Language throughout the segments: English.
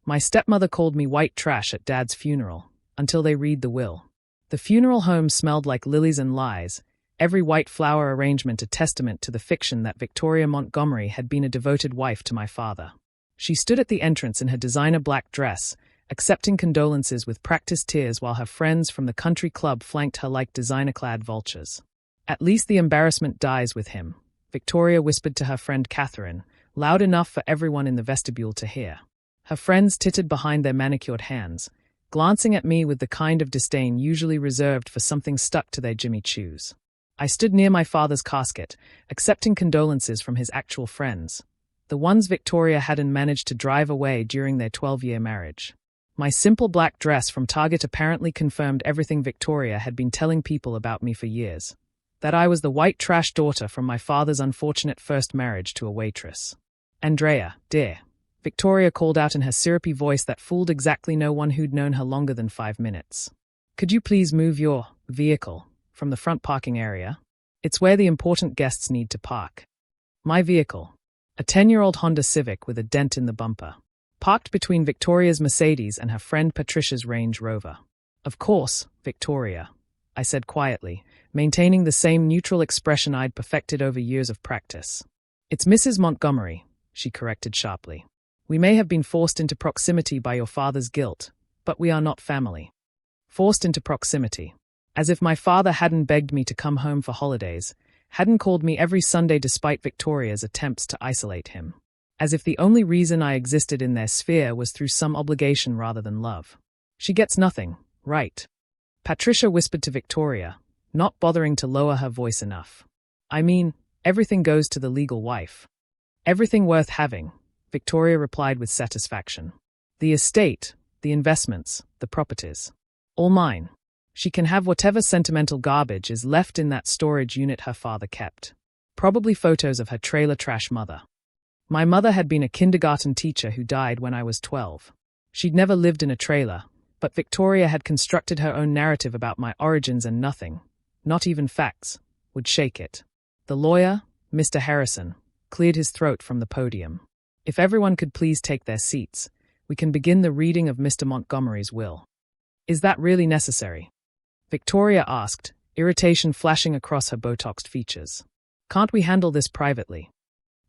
My stepmother called me white trash at Dad's funeral, until they read the will. The funeral home smelled like lilies and lies, every white flower arrangement a testament to the fiction that Victoria Montgomery had been a devoted wife to my father. She stood at the entrance in her designer black dress, accepting condolences with practiced tears while her friends from the country club flanked her like designer-clad vultures. "At least the embarrassment dies with him," Victoria whispered to her friend Catherine, loud enough for everyone in the vestibule to hear. Her friends tittered behind their manicured hands, glancing at me with the kind of disdain usually reserved for something stuck to their Jimmy Choos. I stood near my father's casket, accepting condolences from his actual friends, the ones Victoria hadn't managed to drive away during their 12-year marriage. My simple black dress from Target apparently confirmed everything Victoria had been telling people about me for years, that I was the white trash daughter from my father's unfortunate first marriage to a waitress. "Andrea, dear," Victoria called out in her syrupy voice that fooled exactly no one who'd known her longer than 5 minutes. "Could you please move your vehicle from the front parking area? It's where the important guests need to park." My vehicle, a 10-year-old Honda Civic with a dent in the bumper, parked between Victoria's Mercedes and her friend Patricia's Range Rover. "Of course, Victoria," I said quietly, maintaining the same neutral expression I'd perfected over years of practice. "It's Mrs. Montgomery," she corrected sharply. "We may have been forced into proximity by your father's guilt, but we are not family." Forced into proximity. As if my father hadn't begged me to come home for holidays, hadn't called me every Sunday despite Victoria's attempts to isolate him. As if the only reason I existed in their sphere was through some obligation rather than love. "She gets nothing, right?" Patricia whispered to Victoria, not bothering to lower her voice enough. "I mean, everything goes to the legal wife." "Everything worth having," Victoria replied with satisfaction. "The estate, the investments, the properties. All mine. She can have whatever sentimental garbage is left in that storage unit her father kept. Probably photos of her trailer trash mother. My mother had been a kindergarten teacher who died when I was 12. She'd never lived in a trailer, but Victoria had constructed her own narrative about my origins and nothing, not even facts, would shake it." The lawyer, Mr. Harrison, cleared his throat from the podium. "If everyone could please take their seats, we can begin the reading of Mr. Montgomery's will." "Is that really necessary?" Victoria asked, irritation flashing across her Botoxed features. "Can't we handle this privately?"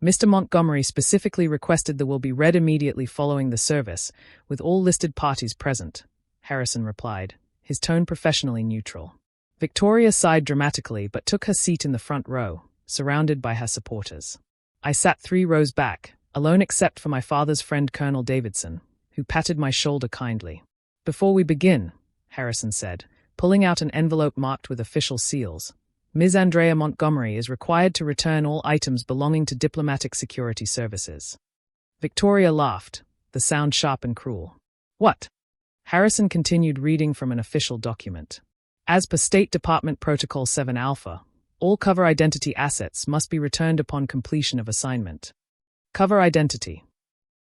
"Mr. Montgomery specifically requested the will be read immediately following the service, with all listed parties present," Harrison replied, his tone professionally neutral. Victoria sighed dramatically but took her seat in the front row, surrounded by her supporters. I sat 3 rows back, alone except for my father's friend Colonel Davidson, who patted my shoulder kindly. "Before we begin," Harrison said, pulling out an envelope marked with official seals, "Ms. Andrea Montgomery is required to return all items belonging to diplomatic security services." Victoria laughed, the sound sharp and cruel. "What?" Harrison continued reading from an official document. "As per State Department Protocol 7 Alpha, all cover identity assets must be returned upon completion of assignment." "Cover identity."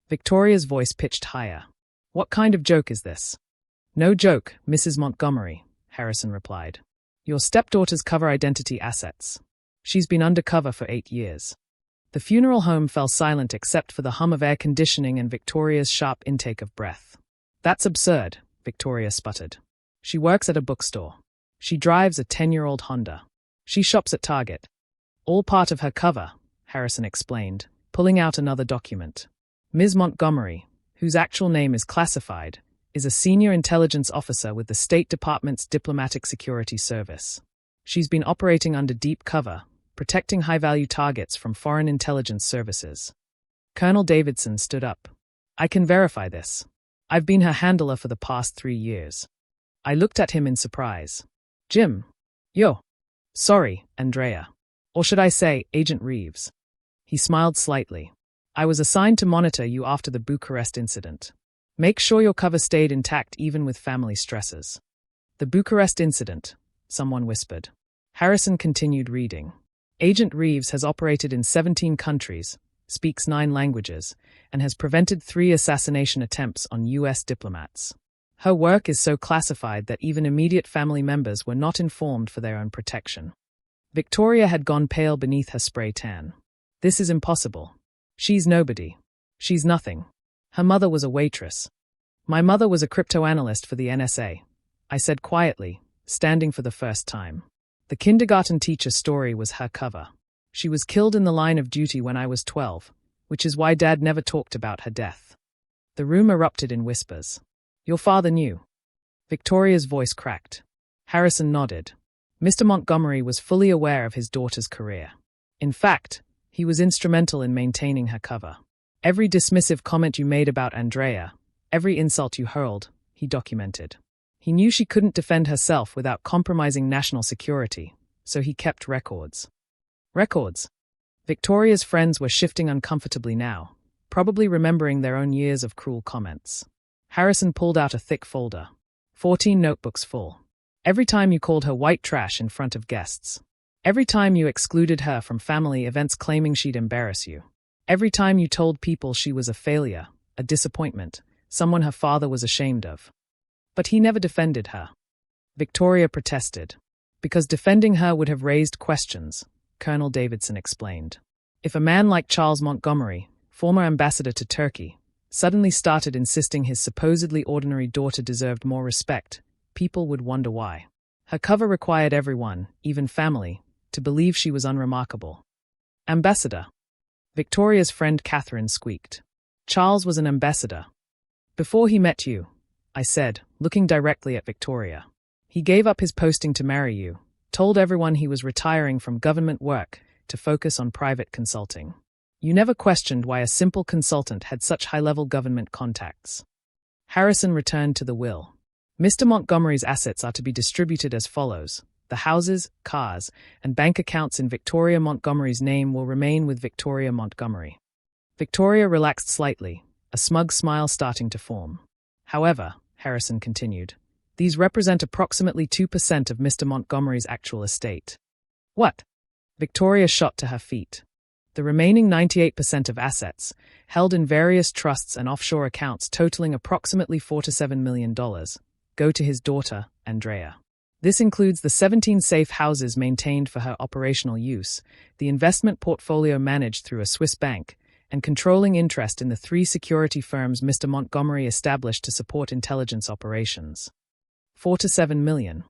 Victoria's voice pitched higher. "What kind of joke is this?" "No joke, Mrs. Montgomery," Harrison replied. "Your stepdaughter's cover identity assets. She's been undercover for 8 years." The funeral home fell silent except for the hum of air conditioning and Victoria's sharp intake of breath. "That's absurd," Victoria sputtered. "She works at a bookstore. She drives a 10-year-old Honda. She shops at Target." "All part of her cover," Harrison explained, pulling out another document. "Ms. Montgomery, whose actual name is classified, is a senior intelligence officer with the State Department's Diplomatic Security Service. She's been operating under deep cover, protecting high-value targets from foreign intelligence services." Colonel Davidson stood up. "I can verify this. I've been her handler for the past 3 years." I looked at him in surprise. "Jim. Yo. Sorry, Andrea. Or should I say, Agent Reeves." He smiled slightly. "I was assigned to monitor you after the Bucharest incident. Make sure your cover stayed intact even with family stresses." "The Bucharest incident," someone whispered. Harrison continued reading. "Agent Reeves has operated in 17 countries, speaks 9 languages, and has prevented 3 assassination attempts on U.S. diplomats. Her work is so classified that even immediate family members were not informed for their own protection." Victoria had gone pale beneath her spray tan. "This is impossible. She's nobody. She's nothing. Her mother was a waitress. My mother was a cryptoanalyst for the NSA, I said quietly, standing for the first time. The kindergarten teacher story was her cover. She was killed in the line of duty when I was 12, which is why Dad never talked about her death. The room erupted in whispers. Your father knew. Victoria's voice cracked. Harrison nodded. Mr. Montgomery was fully aware of his daughter's career. In fact, he was instrumental in maintaining her cover. Every dismissive comment you made about Andrea, every insult you hurled, he documented. He knew she couldn't defend herself without compromising national security, so he kept records. Records. Victoria's friends were shifting uncomfortably now, probably remembering their own years of cruel comments. Harrison pulled out a thick folder. 14 notebooks full. Every time you called her white trash in front of guests. Every time you excluded her from family events claiming she'd embarrass you. Every time you told people she was a failure, a disappointment, someone her father was ashamed of. But he never defended her. Victoria protested. Because defending her would have raised questions, Colonel Davidson explained. If a man like Charles Montgomery, former ambassador to Turkey, suddenly started insisting his supposedly ordinary daughter deserved more respect, people would wonder why. Her cover required everyone, even family, to believe she was unremarkable. Ambassador. Victoria's friend Catherine squeaked. Charles was an ambassador. Before he met you, I said, looking directly at Victoria. He gave up his posting to marry you, told everyone he was retiring from government work to focus on private consulting. You never questioned why a simple consultant had such high-level government contacts. Harrison returned to the will. Mr. Montgomery's assets are to be distributed as follows. The houses, cars, and bank accounts in Victoria Montgomery's name will remain with Victoria Montgomery. Victoria relaxed slightly, a smug smile starting to form. However, Harrison continued, these represent approximately 2% of Mr. Montgomery's actual estate. What? Victoria shot to her feet. The remaining 98% of assets, held in various trusts and offshore accounts totaling approximately $4 to $7 million, go to his daughter, Andrea. This includes the 17 safe houses maintained for her operational use, the investment portfolio managed through a Swiss bank, and controlling interest in the 3 security firms Mr. Montgomery established to support intelligence operations. $4 to $7 million.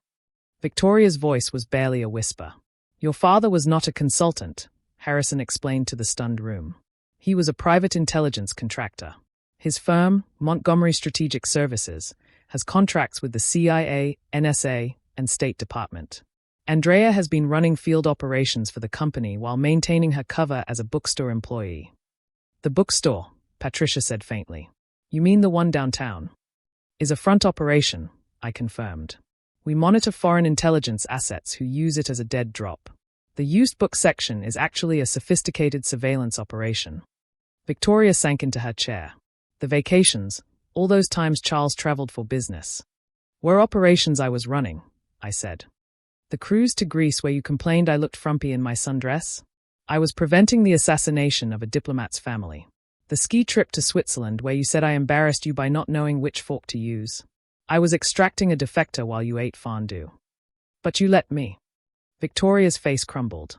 Victoria's voice was barely a whisper. Your father was not a consultant, Harrison explained to the stunned room. He was a private intelligence contractor. His firm, Montgomery Strategic Services, has contracts with the CIA, NSA, and State Department. Andrea has been running field operations for the company while maintaining her cover as a bookstore employee. The bookstore, Patricia said faintly. You mean the one downtown? Is a front operation, I confirmed. We monitor foreign intelligence assets who use it as a dead drop. The used book section is actually a sophisticated surveillance operation. Victoria sank into her chair. The vacations, all those times Charles traveled for business, were operations I was running, I said. The cruise to Greece where you complained I looked frumpy in my sundress? I was preventing the assassination of a diplomat's family. The ski trip to Switzerland where you said I embarrassed you by not knowing which fork to use. I was extracting a defector while you ate fondue. But you let me. Victoria's face crumbled.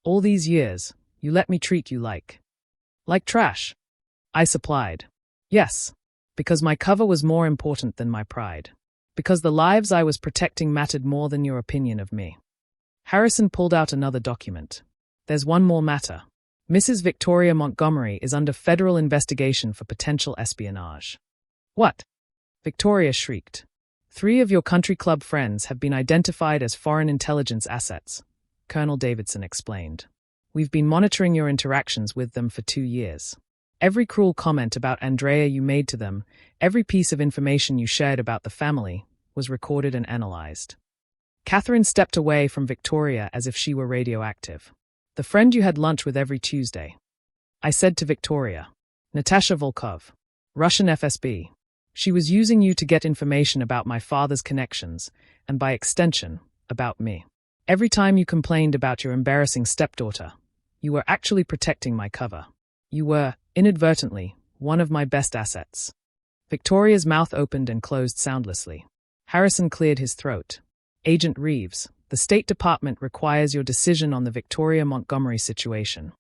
All these years, you let me treat you like trash. I supplied. Yes. Because my cover was more important than my pride. Because the lives I was protecting mattered more than your opinion of me. Harrison pulled out another document. There's one more matter. Mrs. Victoria Montgomery is under federal investigation for potential espionage. What? Victoria shrieked. 3 of your country club friends have been identified as foreign intelligence assets, Colonel Davidson explained. We've been monitoring your interactions with them for 2 years. Every cruel comment about Andrea you made to them, every piece of information you shared about the family, was recorded and analyzed. Catherine stepped away from Victoria as if she were radioactive. The friend you had lunch with every Tuesday. I said to Victoria. Natasha Volkov. Russian FSB. She was using you to get information about my father's connections, and by extension, about me. Every time you complained about your embarrassing stepdaughter, you were actually protecting my cover. You were, inadvertently, one of my best assets. Victoria's mouth opened and closed soundlessly. Harrison cleared his throat. Agent Reeves, the State Department requires your decision on the Victoria Montgomery situation.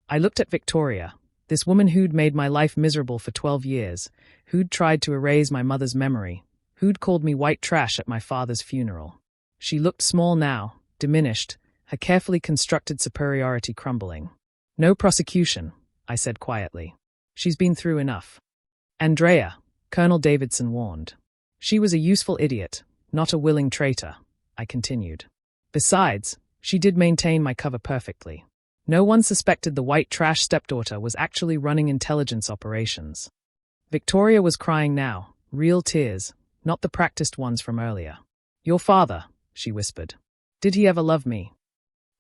I looked at Victoria, This woman who'd made my life miserable for 12 years, who'd tried to erase my mother's memory, who'd called me white trash at my father's funeral. She looked small now, diminished, her carefully constructed superiority crumbling. No prosecution, I said quietly. She's been through enough. Andrea, Colonel Davidson warned. She was a useful idiot, not a willing traitor, I continued. Besides, she did maintain my cover perfectly. No one suspected the white trash stepdaughter was actually running intelligence operations. Victoria was crying now, real tears, not the practiced ones from earlier. Your father, she whispered. Did he ever love me?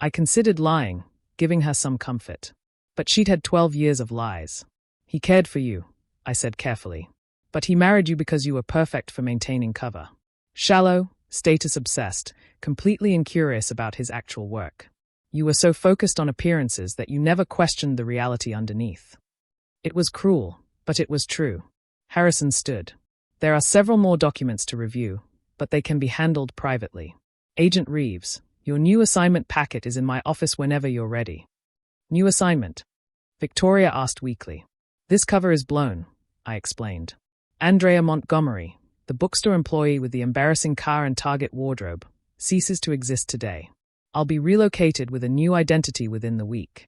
I considered lying, giving her some comfort. But she'd had 12 years of lies. He cared for you, I said carefully. But he married you because you were perfect for maintaining cover. Shallow, status-obsessed, completely incurious about his actual work. You were so focused on appearances that you never questioned the reality underneath. It was cruel, but it was true. Harrison stood. There are several more documents to review, but they can be handled privately. Agent Reeves, your new assignment packet is in my office whenever you're ready. New assignment? Victoria asked weakly. This cover is blown, I explained. Andrea Montgomery, the bookstore employee with the embarrassing car and Target wardrobe, ceases to exist today. I'll be relocated with a new identity within the week.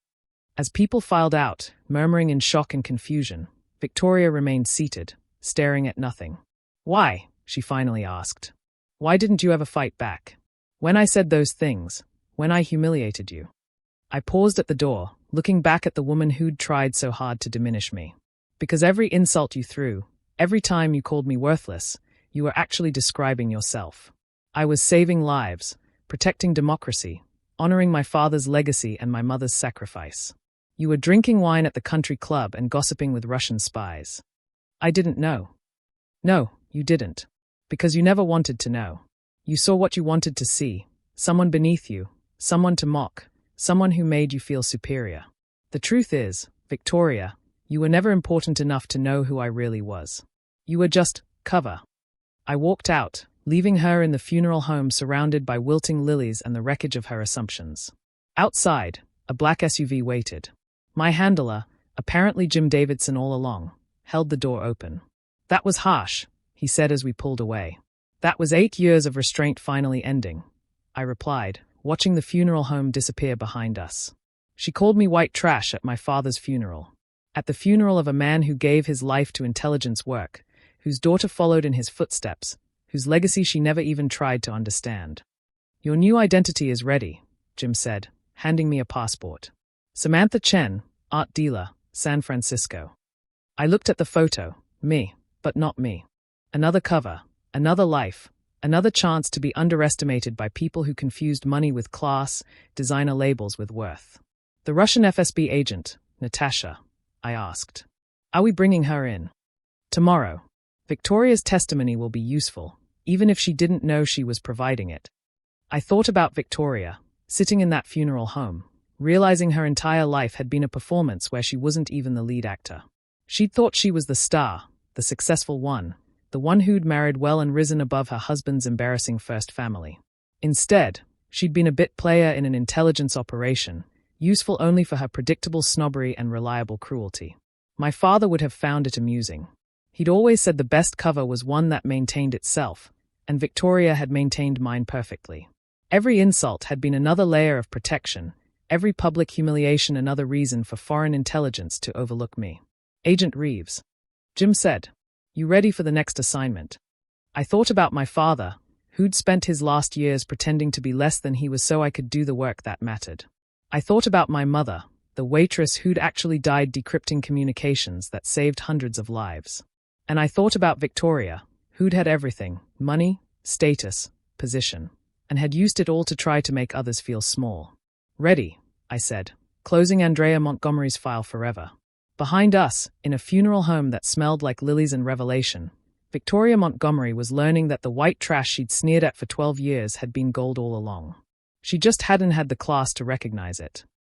As people filed out, murmuring in shock and confusion, Victoria remained seated, staring at nothing. Why? She finally asked. Why didn't you ever fight back? When I said those things, when I humiliated you. I paused at the door, looking back at the woman who'd tried so hard to diminish me. Because every insult you threw, every time you called me worthless, you were actually describing yourself. I was saving lives, protecting democracy, honoring my father's legacy and my mother's sacrifice. You were drinking wine at the country club and gossiping with Russian spies. I didn't know. No, you didn't. Because you never wanted to know. You saw what you wanted to see, someone beneath you, someone to mock, someone who made you feel superior. The truth is, Victoria, you were never important enough to know who I really was. You were just cover. I walked out, leaving her in the funeral home surrounded by wilting lilies and the wreckage of her assumptions. Outside, a black SUV waited. My handler, apparently Jim Davidson all along, held the door open. That was harsh, he said as we pulled away. That was 8 years of restraint finally ending, I replied, watching the funeral home disappear behind us. She called me white trash at my father's funeral. At the funeral of a man who gave his life to intelligence work, whose daughter followed in his footsteps, whose legacy she never even tried to understand. Your new identity is ready, Jim said, handing me a passport. Samantha Chen, art dealer, San Francisco. I looked at the photo, me, but not me. Another cover, another life, another chance to be underestimated by people who confused money with class, designer labels with worth. The Russian FSB agent, Natasha, I asked. Are we bringing her in? Tomorrow. Victoria's testimony will be useful, even if she didn't know she was providing it. I thought about Victoria, sitting in that funeral home, realizing her entire life had been a performance where she wasn't even the lead actor. She'd thought she was the star, the successful one, the one who'd married well and risen above her husband's embarrassing first family. Instead, she'd been a bit player in an intelligence operation, useful only for her predictable snobbery and reliable cruelty. My father would have found it amusing. He'd always said the best cover was one that maintained itself, and Victoria had maintained mine perfectly. Every insult had been another layer of protection, every public humiliation another reason for foreign intelligence to overlook me. Agent Reeves. Jim said, You ready for the next assignment? I thought about my father, who'd spent his last years pretending to be less than he was so I could do the work that mattered. I thought about my mother, the waitress who'd actually died decrypting communications that saved hundreds of lives. And I thought about Victoria, who'd had everything, money, status, position, and had used it all to try to make others feel small. Ready, I said, closing Andrea Montgomery's file forever. Behind us, in a funeral home that smelled like lilies and revelation, Victoria Montgomery was learning that the white trash she'd sneered at for 12 years had been gold all along. She just hadn't had the class to recognize it.